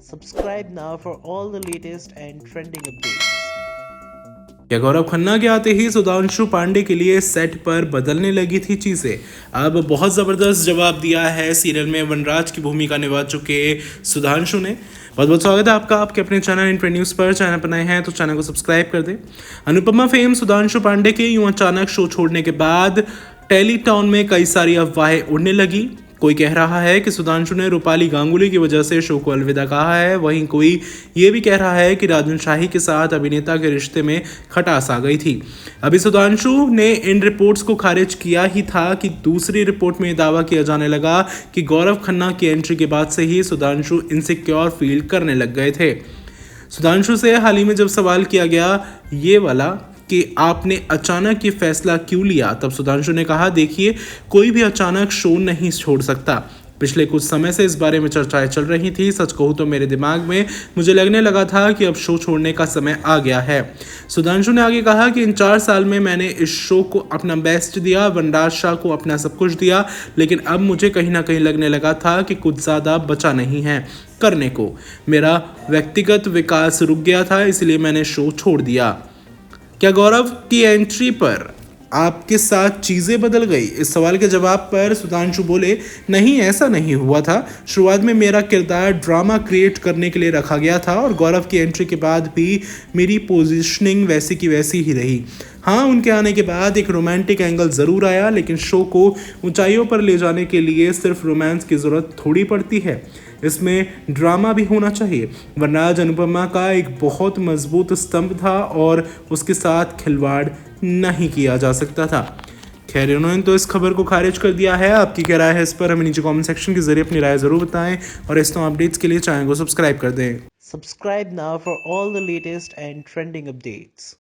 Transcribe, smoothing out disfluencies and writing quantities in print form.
Subscribe now for all the latest and trending updates. क्या गौरव खन्ना के आते ही सुधांशु पांडे के लिए सेट पर बदलने लगी थी चीजें? अब बहुत जबरदस्त जवाब दिया है सीरियल में वनराज की भूमिका निभा चुके सुधांशु ने। बहुत बहुत स्वागत है आपका आपके अपने चैनल इन ट्रेंड न्यूज पर। चैनल पर नए हैं तो चैनल को सब्सक्राइब कर दें। अनुपमा फेम सुधांशु पांडे के यूं अचानक शो छोड़ने के बाद टेलीटाउन में कई सारी अफवाहें उड़ने लगी। कोई कह रहा है कि सुधांशु ने रूपाली गांगुली की वजह से शो को अलविदा कहा है, वहीं कोई ये भी कह रहा है कि राजन शाही के साथ अभिनेता के रिश्ते में खटास आ गई थी। अभी सुधांशु ने इन रिपोर्ट्स को खारिज किया ही था कि दूसरी रिपोर्ट में दावा किया जाने लगा कि गौरव खन्ना की एंट्री के बाद से ही सुधांशु इनसिक्योर फील करने लग गए थे। सुधांशु से हाल ही में जब सवाल किया गया ये वाला कि आपने अचानक ये फैसला क्यों लिया, तब सुधांशु ने कहा, देखिए कोई भी अचानक शो नहीं छोड़ सकता। पिछले कुछ समय से इस बारे में चर्चाएं चल रही थी। सच कहूँ तो मेरे दिमाग में मुझे लगने लगा था कि अब शो छोड़ने का समय आ गया है। सुधांशु ने आगे कहा कि इन 4 साल में मैंने इस शो को अपना बेस्ट दिया, वनराज शाह को अपना सब कुछ दिया, लेकिन अब मुझे कहीं ना कहीं लगने लगा था कि कुछ ज़्यादा बचा नहीं है करने को। मेरा व्यक्तिगत विकास रुक गया था, इसलिए मैंने शो छोड़ दिया। क्या गौरव की एंट्री पर आपके साथ चीज़ें बदल गई? इस सवाल के जवाब पर सुधांशु बोले, नहीं ऐसा नहीं हुआ था। शुरुआत में मेरा किरदार ड्रामा क्रिएट करने के लिए रखा गया था और गौरव की एंट्री के बाद भी मेरी पोजीशनिंग वैसी की वैसी ही रही। हाँ, उनके आने के बाद एक रोमांटिक एंगल ज़रूर आया, लेकिन शो को ऊंचाइयों पर ले जाने के लिए सिर्फ रोमांस की ज़रूरत थोड़ी पड़ती है, इसमें ड्रामा भी होना चाहिए। वनराज अनुपमा का एक बहुत मजबूत स्तंभ था और उसके साथ खिलवाड़ नहीं किया जा सकता था। खैर, उन्होंने तो इस खबर को खारिज कर दिया है। आपकी क्या राय है इस पर? हमें नीचे कमेंट सेक्शन के जरिए अपनी राय ज़रूर बताएं और इस तरह अपडेट्स के लिए चैनल को सब्सक्राइब कर दें। Subscribe now for all the latest and trending updates.